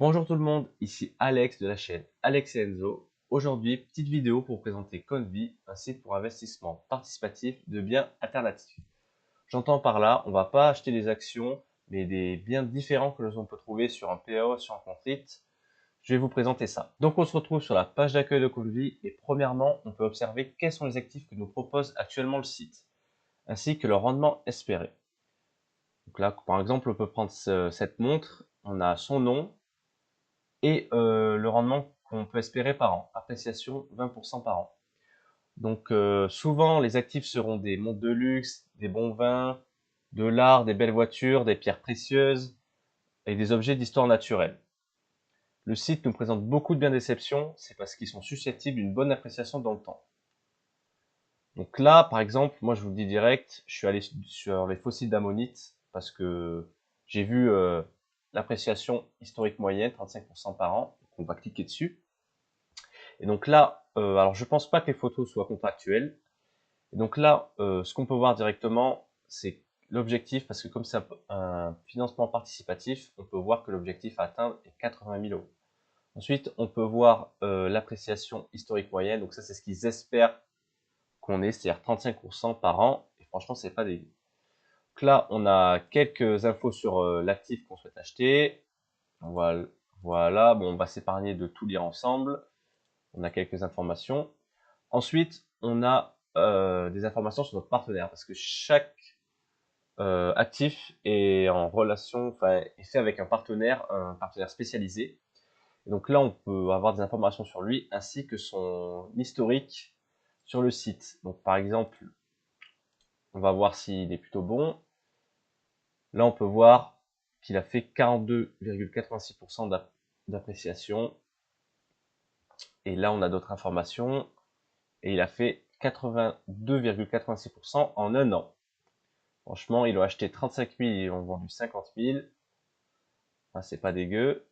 Bonjour tout le monde, ici Alex de la chaîne Alex et Enzo. Aujourd'hui, petite vidéo pour vous présenter Convi, un site pour investissement participatif de biens alternatifs. J'entends par là, on va pas acheter des actions, mais des biens différents que l'on peut trouver sur un PAO, sur un compte REIT. Je vais vous présenter ça. Donc on se retrouve sur la page d'accueil de Convi et premièrement, on peut observer quels sont les actifs que nous propose actuellement le site, ainsi que leur rendement espéré. Donc là, par exemple, on peut prendre cette montre, on a son nom, et le rendement qu'on peut espérer par an. Appréciation 20% par an. Donc souvent les actifs seront des montres de luxe, des bons vins, de l'art, des belles voitures, des pierres précieuses et des objets d'histoire naturelle. Le site nous présente beaucoup de biens d'exception, c'est parce qu'ils sont susceptibles d'une bonne appréciation dans le temps. Donc là, par exemple, moi je vous le dis direct, je suis allé sur les fossiles d'ammonite parce que j'ai vu l'appréciation historique moyenne, 35% par an, donc on va cliquer dessus. Et donc là, alors je pense pas que les photos soient contractuelles. Et donc là, ce qu'on peut voir directement, c'est l'objectif, parce que comme c'est un financement participatif, on peut voir que l'objectif à atteindre est 80 000 euros. Ensuite, on peut voir l'appréciation historique moyenne. Donc ça, c'est ce qu'ils espèrent qu'on ait, c'est-à-dire 35% par an. Et franchement, c'est pas dégueu. Donc là, on a quelques infos sur l'actif qu'on souhaite acheter. Voilà, bon, on va s'épargner de tout lire ensemble. On a quelques informations. Ensuite, on a des informations sur notre partenaire, parce que chaque actif est en relation, enfin, est fait avec un partenaire spécialisé. Et donc là, on peut avoir des informations sur lui, ainsi que son historique sur le site. Donc par exemple, on va voir s'il est plutôt bon. Là, on peut voir qu'il a fait 42,86% d'appréciation. Et là, on a d'autres informations. Et il a fait 82,86% en un an. Franchement, ils ont acheté 35 000, ils ont vendu 50 000. Enfin, c'est pas dégueu.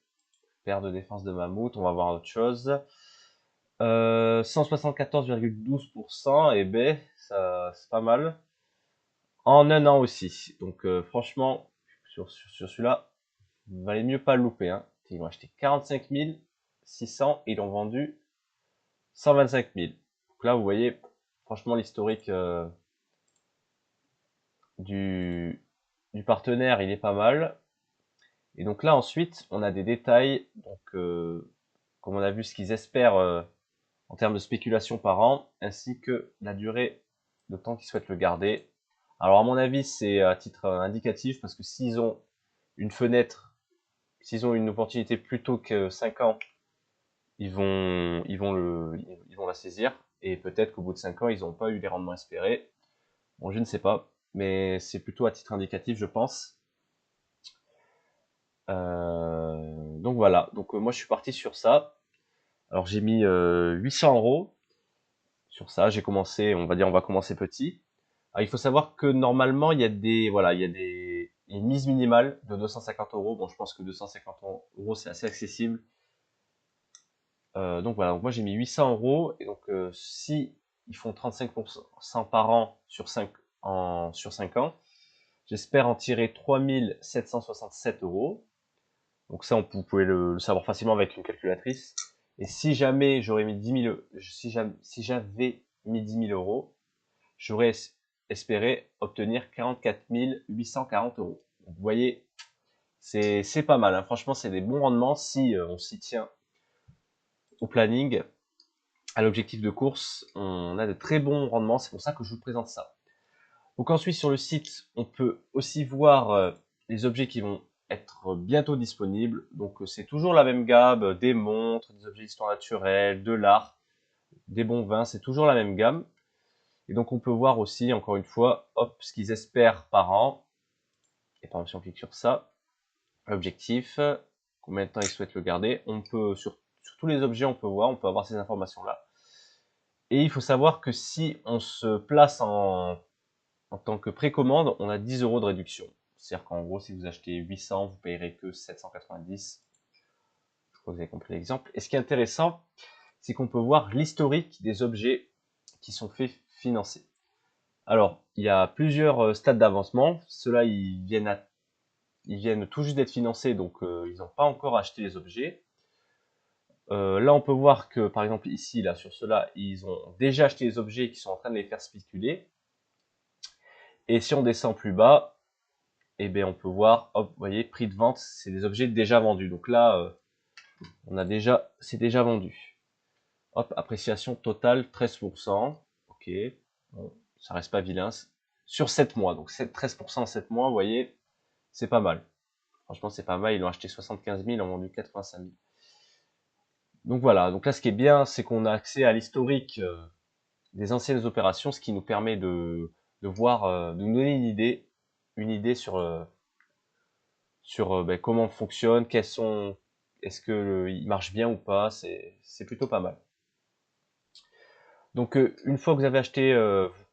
Paire de défense de mammouth, on va voir autre chose. 174,12%, et ben, ça, c'est pas mal. En un an aussi. Donc, franchement, sur celui-là, il valait mieux pas le louper. Hein. Ils ont acheté 45 600 et ils ont vendu 125 000. Donc là, vous voyez, franchement, l'historique du partenaire, il est pas mal. Et donc là, ensuite, on a des détails. Donc, comme on a vu, ce qu'ils espèrent en termes de spéculation par an, ainsi que la durée de temps qu'ils souhaitent le garder. Alors, à mon avis, c'est à titre indicatif, parce que s'ils ont une fenêtre, s'ils ont une opportunité plus tôt que 5 ans, ils vont la saisir. Et peut-être qu'au bout de 5 ans, ils n'ont pas eu les rendements espérés. Bon, je ne sais pas, mais c'est plutôt à titre indicatif, je pense. Donc voilà, donc moi je suis parti sur ça. Alors j'ai mis 800 euros sur ça. J'ai commencé, on va dire, on va commencer petit. Alors, il faut savoir que normalement il y a des, voilà, il y a une mise minimale de 250 euros. Bon, je pense que 250 euros c'est assez accessible. Donc voilà, donc moi j'ai mis 800 euros et donc si ils font 35% par an sur 5 ans, j'espère en tirer 3767 euros. Donc ça, vous pouvez le savoir facilement avec une calculatrice. Et si jamais j'aurais mis 10 000, si j'avais mis 10 000 euros, j'aurais espéré obtenir 44 840 euros. Donc vous voyez, c'est pas mal. Hein. Franchement, c'est des bons rendements si on s'y tient au planning, à l'objectif de course. On a de très bons rendements. C'est pour ça que je vous présente ça. Donc ensuite, sur le site, on peut aussi voir les objets qui vont être bientôt disponibles. Donc c'est toujours la même gamme, des montres, des objets d'histoire naturelle, de l'art, des bons vins, c'est toujours la même gamme. Et donc on peut voir aussi, encore une fois, hop, ce qu'ils espèrent par an. Et par exemple, si on clique sur ça, l'objectif, combien de temps ils souhaitent le garder. On peut, sur tous les objets, on peut avoir ces informations-là. Et il faut savoir que si on se place en tant que précommande, on a 10 euros de réduction. C'est-à-dire qu'en gros, si vous achetez 800, vous payerez que 790. Je crois que vous avez compris l'exemple. Et ce qui est intéressant, c'est qu'on peut voir l'historique des objets qui sont faits financer. Alors, il y a plusieurs stades d'avancement. Ceux-là, ils ils viennent tout juste d'être financés, donc ils n'ont pas encore acheté les objets. Là, on peut voir que, par exemple, ici, là, sur cela, ils ont déjà acheté les objets qui sont en train de les faire spéculer. Et si on descend plus bas, eh bien, on peut voir, hop, vous voyez, prix de vente, c'est des objets déjà vendus. Donc là, c'est déjà vendu. Hop, appréciation totale 13%. Ok, bon, ça reste pas vilain. Sur 7 mois, donc 13% en 7 mois, vous voyez, c'est pas mal. Franchement, c'est pas mal. Ils l'ont acheté 75 000, ils ont vendu 85 000. Donc voilà, donc là, ce qui est bien, c'est qu'on a accès à l'historique des anciennes opérations, ce qui nous permet de voir, de nous donner une idée sur ben, comment on fonctionne, est-ce que il marche bien ou pas, c'est plutôt pas mal. Donc une fois que vous avez acheté,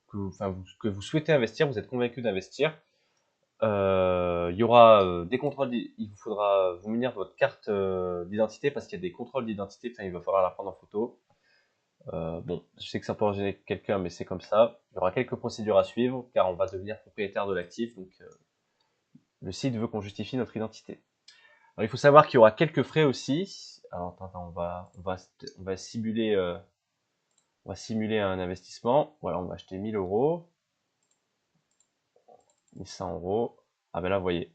que vous souhaitez investir, vous êtes convaincu d'investir, il y aura des contrôles, il vous faudra vous munir de votre carte d'identité parce qu'il y a des contrôles d'identité, il va falloir la prendre en photo. Bon, je sais que ça peut en gêner quelqu'un, mais c'est comme ça. Il y aura quelques procédures à suivre, car on va devenir propriétaire de l'actif, donc le site veut qu'on justifie notre identité. Alors, il faut savoir qu'il y aura quelques frais aussi. Alors, attends, on va simuler un investissement. Voilà, on va acheter 1000 euros, 1100 euros. Ah ben là, vous voyez.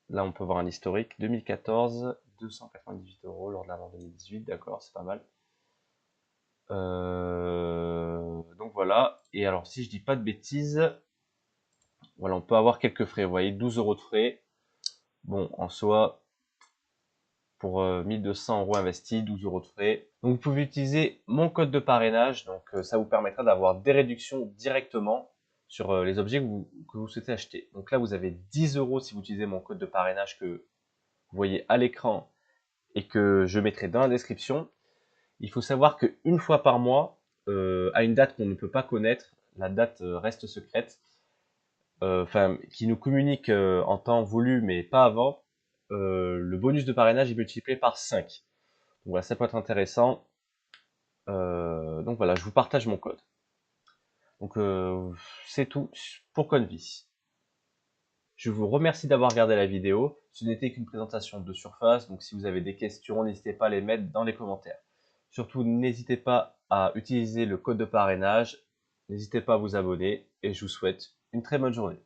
Là, on peut voir un historique. 2014, 298 euros lors de la vente 2018. D'accord, c'est pas mal. Donc voilà. Et alors, si je dis pas de bêtises, voilà, on peut avoir quelques frais. Vous voyez, 12 euros de frais. Bon, en soi, pour 1200 euros investis, 12 euros de frais. Donc vous pouvez utiliser mon code de parrainage, donc ça vous permettra d'avoir des réductions directement sur les objets que vous souhaitez acheter. Donc là vous avez 10 euros si vous utilisez mon code de parrainage que vous voyez à l'écran et que je mettrai dans la description. Il faut savoir qu'une fois par mois, à une date qu'on ne peut pas connaître, la date reste secrète, qui nous communique en temps voulu mais pas avant, le bonus de parrainage est multiplié par 5. Donc voilà, ça peut être intéressant. Donc voilà, je vous partage mon code. Donc c'est tout pour Convis. Je vous remercie d'avoir regardé la vidéo. Ce n'était qu'une présentation de surface, donc si vous avez des questions, n'hésitez pas à les mettre dans les commentaires. Surtout, n'hésitez pas à utiliser le code de parrainage, n'hésitez pas à vous abonner, et je vous souhaite une très bonne journée.